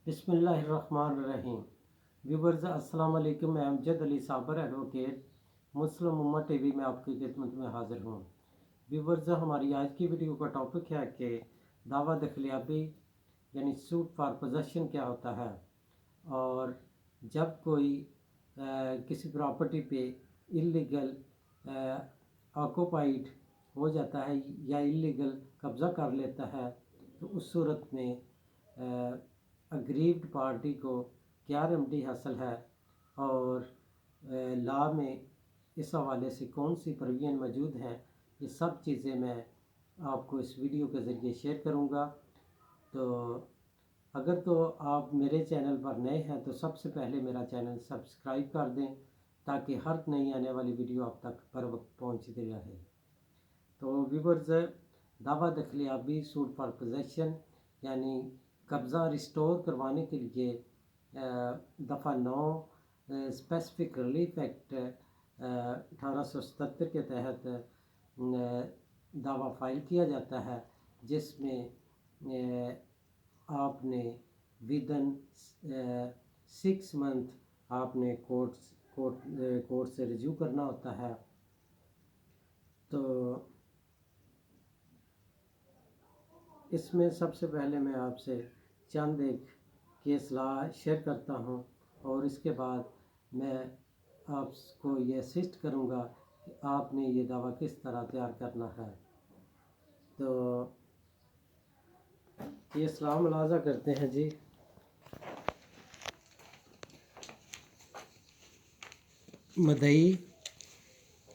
بسم اللہ الرحمن الرحیم۔ ویورز السلام علیکم، میں امجد علی صابر ایڈوکیٹ مسلم امت ٹی وی میں آپ کی خدمت میں حاضر ہوں۔ ویورز، ہماری آج کی ویڈیو کا ٹاپک ہے کہ دعویٰ دخلیابی یعنی سوٹ فار پوزیشن کیا ہوتا ہے، اور جب کوئی کسی پراپرٹی پہ اللیگل آکوپائیڈ ہو جاتا ہے یا اللیگل قبضہ کر لیتا ہے تو اس صورت میں اگریوڈ پارٹی کو کیا ریمیڈی حاصل ہے، اور لا میں اس حوالے سے کون سی پروویژن موجود ہیں، یہ سب چیزیں میں آپ کو اس ویڈیو کے ذریعے شیئر کروں گا۔ تو اگر تو آپ میرے چینل پر نئے ہیں تو سب سے پہلے میرا چینل سبسکرائب کر دیں تاکہ ہر نئی آنے والی ویڈیو آپ تک پر وقت پہنچتی رہے۔ تو ویورز، دعویٰ دخلیابی سوٹ فار پوزیشن یعنی قبضہ ریسٹور کروانے کے لیے دفعہ 9 اسپیسیفک ریلیف ایکٹ 1877 کے تحت دعویٰ فائل کیا جاتا ہے، جس میں آپ نے ودن 6 منتھ آپ نے کورٹ سے رجوع کرنا ہوتا ہے۔ تو اس میں سب سے پہلے میں آپ سے چند ایک کیس لا شیئر کرتا ہوں، اور اس کے بعد میں آپ کو یہ اسسٹ کروں گا کہ آپ نے یہ دعویٰ کس طرح تیار کرنا ہے۔ تو کیس لا ملاحظہ کرتے ہیں جی۔ مدعی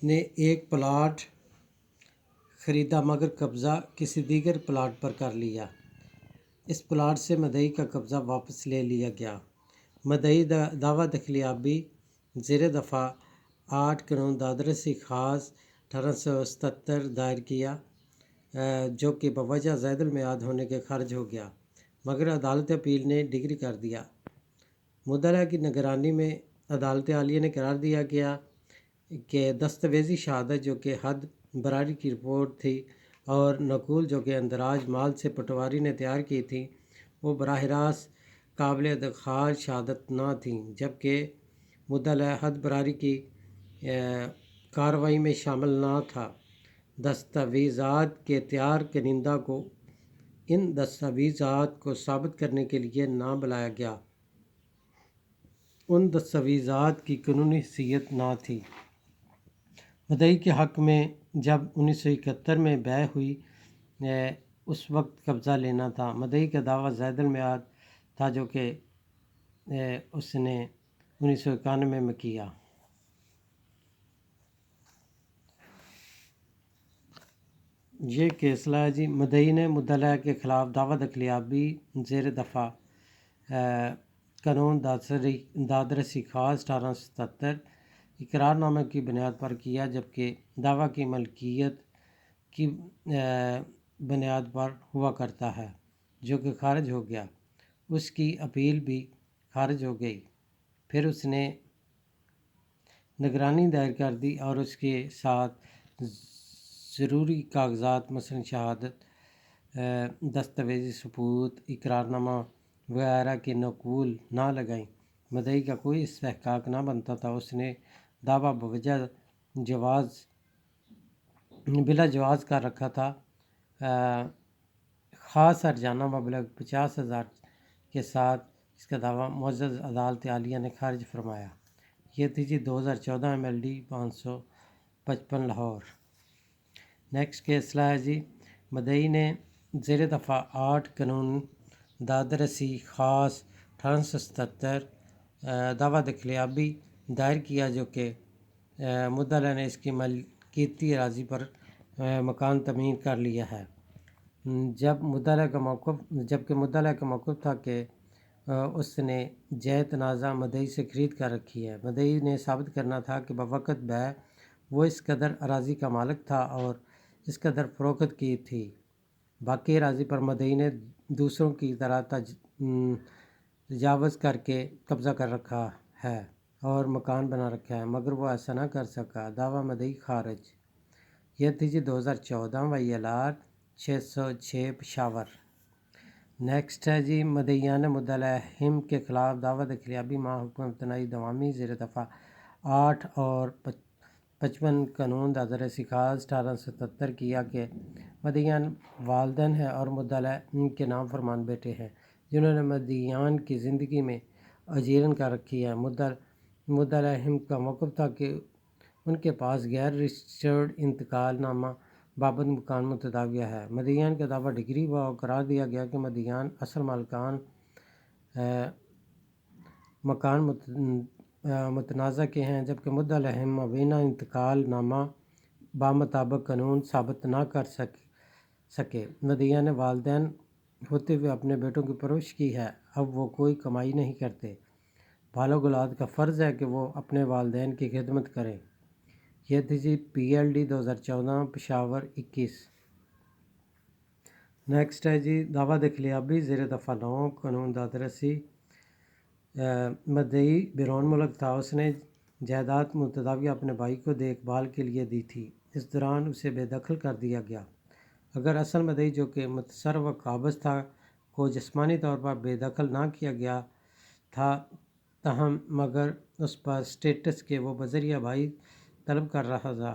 نے ایک پلاٹ خریدا مگر قبضہ کسی دیگر پلاٹ پر کر لیا۔ اس پلاٹ سے مدعی کا قبضہ واپس لے لیا گیا۔ مدعی دعویٰ دخلیابی زیر دفعہ 8 قانون دادرسی خاص 1877 دائر کیا، جو کہ بوجہ زائد المیعاد ہونے کے خارج ہو گیا، مگر عدالت اپیل نے ڈگری کر دیا۔ مدعا کی نگرانی میں عدالت عالیہ نے قرار دیا گیا کہ دستاویزی شہادت جو کہ حد براری کی رپورٹ تھی اور نقول جو کہ اندراج مال سے پٹواری نے تیار کی تھی، وہ براہ راست قابل ادخال شہادت نہ تھیں، جبکہ مدعا حد براری کی کارروائی میں شامل نہ تھا۔ دستاویزات کے تیار کنندہ کو ان دستاویزات کو ثابت کرنے کے لیے نہ بلایا گیا۔ ان دستاویزات کی قانونی حیثیت نہ تھی۔ مدعی کے حق میں جب 1971 میں بیع ہوئی، اس وقت قبضہ لینا تھا۔ مدعی کا دعویٰ زائد المیعاد تھا جو کہ اس نے 1991 میں کیا۔ یہ کیسلا ہے جی۔ مدعی نے مدعا کے خلاف دعویٰ دخلیابی زیر دفعہ قانون دادرسی خاص 1877 اقرار نامے کی بنیاد پر کیا، جبکہ دعویٰ کی ملکیت کی بنیاد پر ہوا کرتا ہے، جو کہ خارج ہو گیا۔ اس کی اپیل بھی خارج ہو گئی۔ پھر اس نے نگرانی دائر کر دی اور اس کے ساتھ ضروری کاغذات مثلاً شہادت، دستاویزی ثبوت، اقرار نامہ وغیرہ کی نقول نہ لگائیں۔ مدعی کا کوئی استحقاق نہ بنتا تھا۔ اس نے دعویٰ بلا جواز کر رکھا تھا۔ خاص ارجانہ مبلغ 50,000 کے ساتھ اس کا دعویٰ معزز عدالت عالیہ نے خارج فرمایا۔ یہ تھی جی 2014 MLD 555 لاہور۔ نیکسٹ کیس ہے جی۔ مدعی نے زیر دفعہ 8 قانون دادرسی خاص 1877 دعویٰ دخلیابی دائر کیا، جو کہ مدعا نے اس کی ملکیتی اراضی پر مکان تعمیر کر لیا ہے، جبکہ مدعا کا موقف تھا کہ اس نے جائے تنازع مدعی سے خرید کر رکھی ہے۔ مدعی نے ثابت کرنا تھا کہ بوقت بیع وہ اس قدر اراضی کا مالک تھا اور اس قدر فروخت کی تھی۔ باقی اراضی پر مدعی نے دوسروں کی طرح تجاوز کر کے قبضہ کر رکھا ہے اور مکان بنا رکھا ہے، مگر وہ ایسا نہ کر سکا۔ دعویٰ مدعی خارج۔ یہ تھی جی 2014 WLR 606 پشاور۔ نیکسٹ ہے جی مدعیان مدلہم کے خلاف دعوی دخلیابی مع حکم امتناعی دوامی زیر دفعہ 8 اور 55 قانون دادر سکھاز 1877 کیا کہ مدعیان والدین ہیں اور مدلہ ان کے نام فرمان بیٹے ہیں جنہوں نے مدعیان کی زندگی میں اجیرن کر رکھی ہے۔ مدلہم کا موقف تھا کہ ان کے پاس غیر رجسٹرڈ انتقال نامہ بابت مکان متداویہ ہے۔ مدعیان کا دعویٰ ڈگری ہوا اور قرار دیا گیا کہ مدعیان اصل مالکان مکان متنازع کے ہیں، جبکہ مدلہم مبینہ انتقال نامہ بامطابق قانون ثابت نہ کر سکے۔ مدعیان نے والدین ہوتے ہوئے اپنے بیٹوں کی پرورش کی ہے، اب وہ کوئی کمائی نہیں کرتے۔ بالغ اولاد کا فرض ہے کہ وہ اپنے والدین کی خدمت کریں۔ یہ تھی جی PLD 2014 پشاور 21۔ نیکسٹ ہے جی دعویٰ دخلیابی زیر دفعہ 9 قانون دادرسی۔ مدعی بیرون ملک تھا، اس نے جائیداد متداویہ اپنے بھائی کو دیکھ بھال کے لیے دی تھی، اس دوران اسے بے دخل کر دیا گیا۔ اگر اصل مدعی جو کہ متصرف و قابض تھا کو جسمانی طور پر بے دخل نہ کیا گیا تھا تاہم مگر اس پر اسٹیٹس کے وہ بذریعہ بھائی طلب کر رہا تھا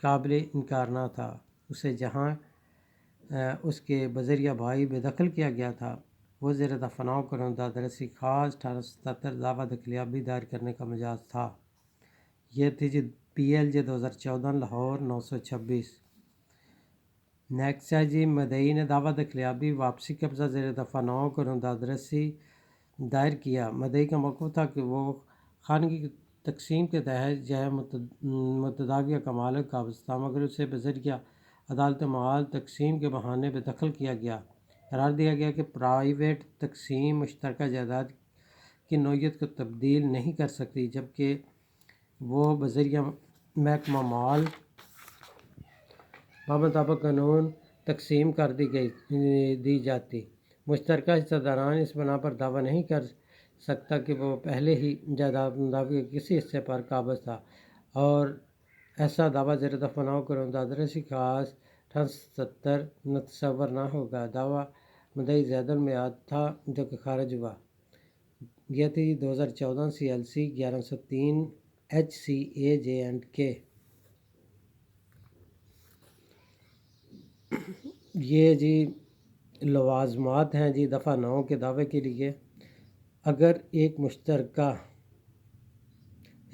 قابل انکار نہ تھا، اسے جہاں اس کے بذریعہ بھائی بے دخل کیا گیا تھا وہ زیر دفعہ 9 قانون دادرسی خاص 1877 دعویٰ دخلیابی دائر کرنے کا مجاز تھا۔ یہ تھی جی PLJ 2014 لاہور 926۔ نیکسٹ ہے جی مدعی نے دعویٰ دخلیابی واپسی قبضہ زیر دفعہ 9 قانون دادرسی دائر کیا۔ مدعی کا موقف تھا کہ وہ خانگی کی تقسیم کے تحت جائے متداویہ کا مالک قابض تھا، مگر اسے بذریعہ عدالت معال تقسیم کے بہانے بے دخل کیا گیا۔ قرار دیا گیا کہ پرائیویٹ تقسیم مشترکہ جائیداد کی نوعیت کو تبدیل نہیں کر سکتی، جبکہ وہ بذریعہ محکمہ مال بامطابق قانون تقسیم کر دی جاتی۔ مشترکہ حصہ داران اس بنا پر دعویٰ نہیں کر سکتا کہ وہ پہلے ہی جائیداد متداویہ کے کسی حصے پر قابض تھا، اور ایسا دعویٰ زیر دفعہ 9 قانون دادرسی خاص 1877 متصور نہ ہوگا۔ دعویٰ مدعی زید المیعاد تھا جو کہ خارج ہوا۔ یہ تھی 2014 CLC 1103 HCAJ&K۔ یہ جی لوازمات ہیں جی دفعہ 9 کے دعوے کے لیے۔ اگر ایک مشترکہ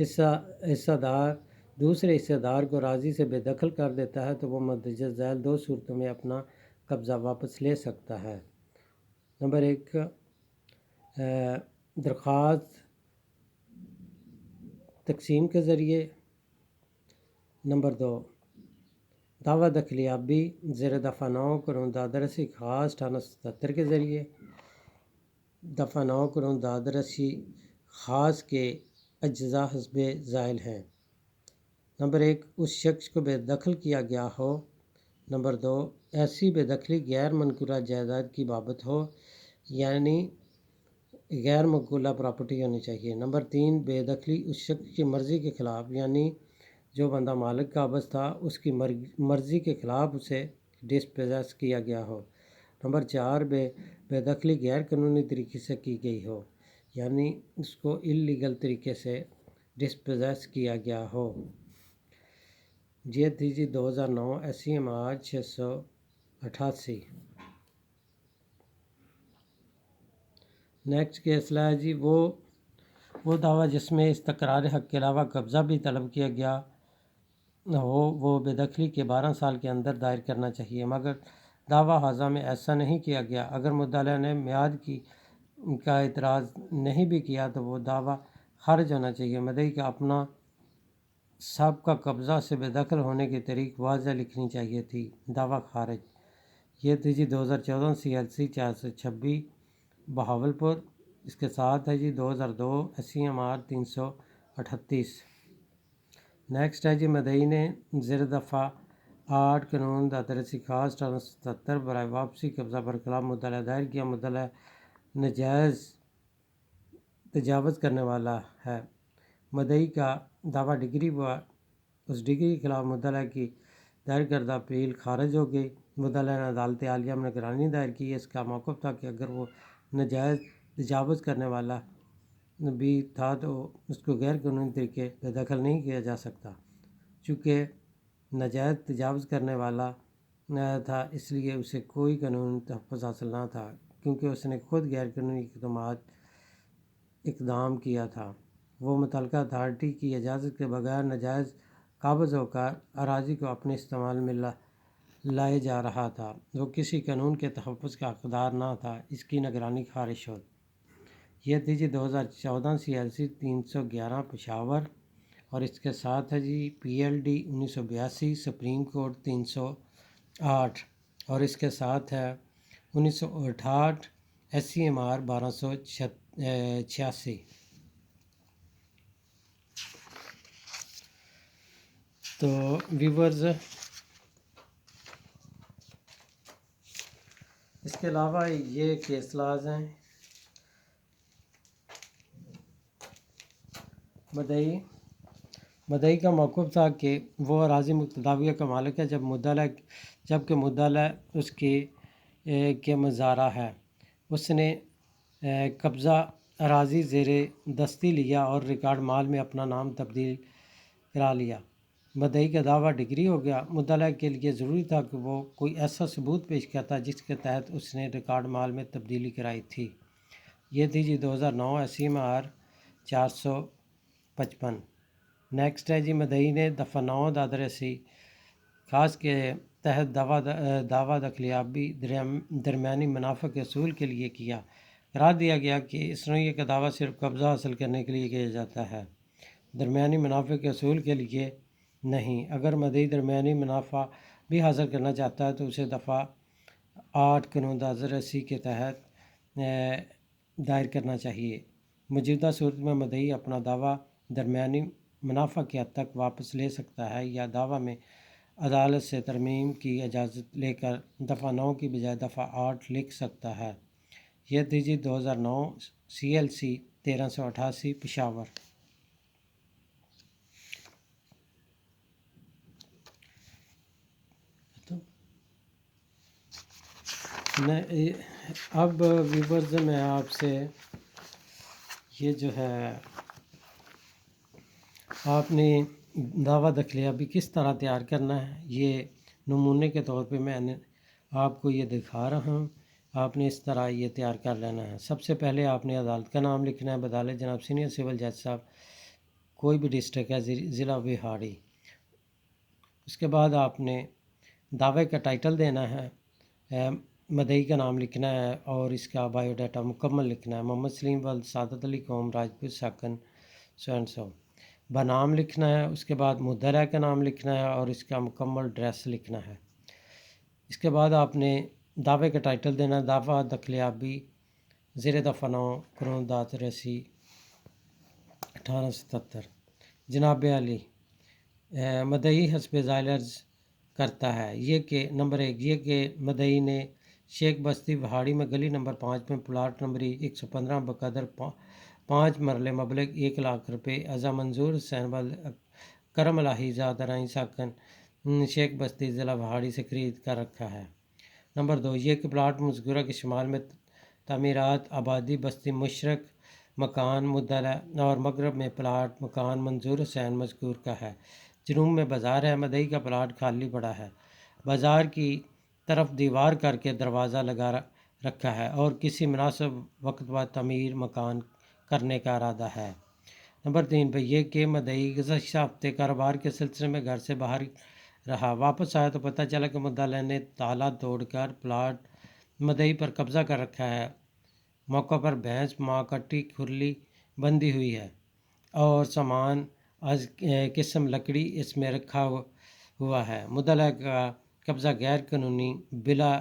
حصہ دار دوسرے حصہ دار کو راضی سے بے دخل کر دیتا ہے تو وہ مندرجہ ذیل 2 صورتوں میں اپنا قبضہ واپس لے سکتا ہے۔ نمبر 1 درخواست تقسیم کے ذریعے۔ نمبر 2 دعویٰ دخلیابی زیر دفعہ 9 قانون دادرسی خاص 1877 کے ذریعے۔ دفعہ 9 قانون دادرسی خاص کے اجزاء حسب ذیل ہیں۔ نمبر 1 اس شخص کو بے دخل کیا گیا ہو۔ نمبر 2 ایسی بے دخلی غیر منقولہ جائیداد کی بابت ہو، یعنی غیر منقولہ پراپرٹی ہونی چاہیے۔ نمبر 3 بے دخلی اس شخص کی مرضی کے خلاف، یعنی جو بندہ مالک قابض تھا اس کی مرضی کے خلاف اسے ڈسپوزیس کیا گیا ہو۔ نمبر 4 بے دخلی غیر قانونی طریقے سے کی گئی ہو، یعنی اس کو اللیگل طریقے سے ڈسپوزیس کیا گیا ہو۔ یہ تھی جی 2009 SCMR 688۔ نیکسٹ کیس ہے جی وہ دعویٰ جس میں استقرار حق کے علاوہ قبضہ بھی طلب کیا گیا ہو وہ بے دخلی کے 12 سال کے اندر دائر کرنا چاہیے، مگر دعویٰ حاضہ میں ایسا نہیں کیا گیا۔ اگر مدعا نے میعاد کا اعتراض نہیں بھی کیا تو وہ دعویٰ خارج ہونا چاہیے۔ مدعی کا اپنا سابقہ قبضہ سے بے دخل ہونے کی تاریخ واضح لکھنی چاہیے تھی۔ دعویٰ خارج۔ یہ تھی جی 2014 CLC 426 بہاولپور۔ اس کے ساتھ ہے جی 2002 SCMR 338۔ نیکسٹ ہے جی مدعی نے زیر دفعہ 8 قانون دادرسی خاص 1877 برائے واپسی قبضہ برخلاف مدعا دائر کیا۔ مدعا ناجائز تجاوز کرنے والا ہے۔ مدعی کا دعویٰ ڈگری ہوا، اس ڈگری کے خلاف مدعا کی دائر کردہ اپیل خارج ہو گئی۔ مدعا نے عدالت عالیہ میں نگرانی دائر کی۔ اس کا موقف تھا کہ اگر وہ ناجائز تجاوز کرنے والا بھی تھا تو اس کو غیر قانونی طریقے سے دخل نہیں کیا جا سکتا، چونکہ ناجائز تجاوز کرنے والا تھا اس لیے اسے کوئی قانونی تحفظ حاصل نہ تھا، کیونکہ اس نے خود غیر قانونی اقدام کیا تھا۔ وہ متعلقہ اتھارٹی کی اجازت کے بغیر ناجائز قابض ہو کر اراضی کو اپنے استعمال میں لائے جا رہا تھا۔ وہ کسی قانون کے تحفظ کا حقدار نہ تھا۔ اس کی نگرانی خارج ہو۔ یہ تھی جی 2014 CLC 311 پشاور، اور اس کے ساتھ ہے جی PLD 1982 سپریم کورٹ 308، اور اس کے ساتھ ہے 1968 SCMR 1286۔ تو ویورز، اس کے علاوہ یہ کیس لاز ہیں۔ مدعی کا موقف تھا کہ وہ اراضی متداویہ کا مالک ہے جبکہ مدعا اس کے مزارع ہے۔ اس نے قبضہ اراضی زیر دستی لیا اور ریکارڈ مال میں اپنا نام تبدیل کرا لیا۔ مدعی کا دعویٰ ڈگری ہو گیا۔ مدعا کے لیے ضروری تھا کہ وہ کوئی ایسا ثبوت پیش کرتا جس کے تحت اس نے ریکارڈ مال میں تبدیلی کرائی تھی۔ یہ تھی جی 2009 SCMR 455۔ نیکسٹ ہے جی مدعی نے دفعہ 9 دادرسی خاص کے تحت دعویٰ دخلیابی درمیانی منافع کے اصول کے لیے کیا۔ قرار دیا گیا کہ اس نوعیت کا دعویٰ صرف قبضہ حاصل کرنے کے لیے کیا جاتا ہے، درمیانی منافع کے اصول کے لیے نہیں۔ اگر مدعی درمیانی منافع بھی حاصل کرنا چاہتا ہے تو اسے دفعہ 8 قانون دادرسی کے تحت دائر کرنا چاہیے۔ موجودہ صورت میں مدعی اپنا دعویٰ درمیانی منافع کی حد تک واپس لے سکتا ہے یا دعویٰ میں عدالت سے ترمیم کی اجازت لے کر دفعہ 9 کی بجائے دفعہ 8 لکھ سکتا ہے۔ یہ تھی جی 2009 CLC 1388 پشاور۔ اب ویورز میں آپ سے یہ جو ہے آپ نے دعویٰ دخلیابی کس طرح تیار کرنا ہے، یہ نمونے کے طور پہ میں نے آپ کو یہ دکھا رہا ہوں۔ آپ نے اس طرح یہ تیار کر لینا ہے۔ سب سے پہلے آپ نے عدالت کا نام لکھنا ہے۔ بدالت جناب سینئر سول جج صاحب، کوئی بھی ڈسٹرکٹ ہے، ضلع بہاڑی۔ اس کے بعد آپ نے دعوے کا ٹائٹل دینا ہے، مدعی کا نام لکھنا ہے اور اس کا بایو ڈاٹا مکمل لکھنا ہے۔ محمد سلیم ولد سعادت علی قوم راجپوت ساکن سو اینڈ سو بنام لکھنا ہے۔ اس کے بعد مدعا کا نام لکھنا ہے اور اس کا مکمل ایڈریس لکھنا ہے۔ اس کے بعد آپ نے دعوے کا ٹائٹل دینا ہے، دعویٰ دخلیابی زیر دفعہ 9 قانون دادرسی 1877۔ جناب علی، مدعی حسب ذیل عرض کرتا ہے یہ کہ نمبر 1 یہ کہ مدعی نے شیخ بستی بہاڑی میں گلی نمبر 5 میں پلاٹ نمبر 115 بقدر 5 مرلے مبلغ 1 لاکھ روپے ازا منظور حسین کرم الہی زادرائیں ساکن شیخ بستی ضلع بہاڑی سے خرید کر رکھا ہے۔ نمبر 2 یہ کہ پلاٹ مذکورہ کے شمال میں تعمیرات آبادی بستی مشرق مکان مدعا اور مغرب میں پلاٹ مکان منظور حسین مذکور کا ہے۔ جنوب میں بازار ہے۔ مدعی کا پلاٹ خالی پڑا ہے، بازار کی طرف دیوار کر کے دروازہ لگا رکھا ہے اور کسی مناسب وقت بعد تعمیر مکان کرنے کا ارادہ ہے۔ نمبر 3 پہ یہ کہ مدعی گزشتہ ہفتے کاروبار کے سلسلے میں گھر سے باہر رہا، واپس آیا تو پتہ چلا کہ مدعا نے تالا توڑ کر پلاٹ مدعی پر قبضہ کر رکھا ہے۔ موقع پر بھینس ماں کٹی کھرلی بندھی ہوئی ہے اور سامان از قسم لکڑی اس میں رکھا ہوا ہے۔ مدعا کا قبضہ غیر قانونی بلا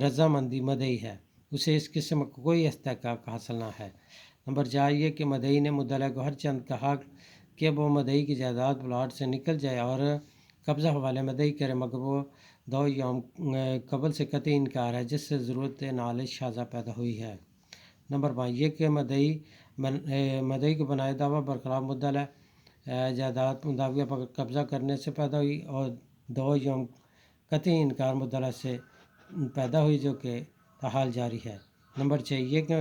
رضامندی مدعی ہے، اسے اس قسم کا کوئی استحقاق حاصل نہ ہے۔ نمبر 4 یہ کہ مدعی نے مدعا کو ہر چند کہا کہ وہ مدعی کی جائیداد پلاٹ سے نکل جائے اور قبضہ حوالے مدعی کرے، مگر وہ 2 یوم قبل سے قطعی انکار ہے، جس سے ضرورت نالج شازہ پیدا ہوئی ہے۔ نمبر 5 یہ کہ مدعی کو بنائے دعویٰ برخلاف مدعا جائیداد مدعویہ پر قبضہ کرنے سے پیدا ہوئی اور 2 یوم قطعی انکار مدعا سے پیدا ہوئی جو کہ تاحال جاری ہے۔ نمبر 6 یہ کہ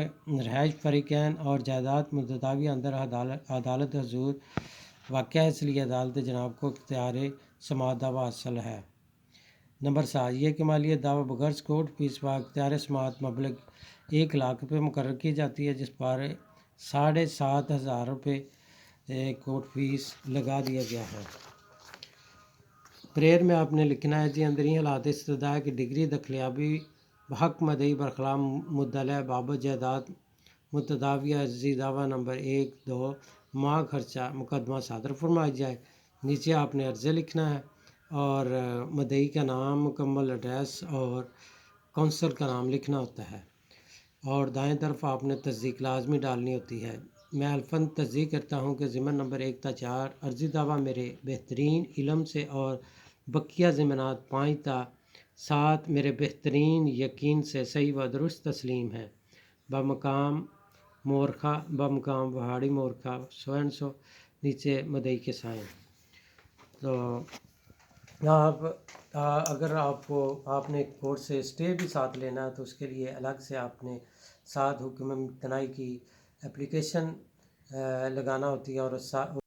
رہائش فریقین اور جائیداد متداویہ اندر عدالت حضور واقع ہے، اس لیے عدالت جناب کو اختیار سماعت دعویٰ حاصل ہے۔ نمبر 7 یہ کہ مالیت دعویٰ بغرض کورٹ فیس با اختیار سماعت مبلغ 1 لاکھ روپے مقرر کی جاتی ہے، جس پر 7,500 روپے کورٹ فیس لگا دیا گیا ہے۔ پریئر میں آپ نے لکھنا ہے جی اندرین حالات استدعا کی ڈگری دستیابی بحق مدعی برخلاف مدعا بابت جائیداد متداویہ عرضی دعویٰ نمبر 1 2 ماہ خرچہ مقدمہ صادر فرمایا جائے۔ نیچے آپ نے عرضے لکھنا ہے اور مدعی کا نام، مکمل ایڈریس اور کونسل کا نام لکھنا ہوتا ہے، اور دائیں طرف آپ نے تصدیق لازمی ڈالنی ہوتی ہے۔ میں الفاظ تصدیق کرتا ہوں کہ ضمن نمبر 1 تا 4 عرضی دعویٰ میرے بہترین علم سے اور بقیہ ضمانات 5 تا 7 میرے بہترین یقین سے صحیح و درست تسلیم ہے۔ بمقام مورخہ، بمقام پہاڑی مورخہ سو اینڈ سو، نیچے مدعی کے سائن۔ تو اگر آپ نے کورٹ سے اسٹے بھی ساتھ لینا ہے تو اس کے لیے الگ سے آپ نے ساتھ حکم امتناعی کی اپلیکیشن لگانا ہوتی ہے، اور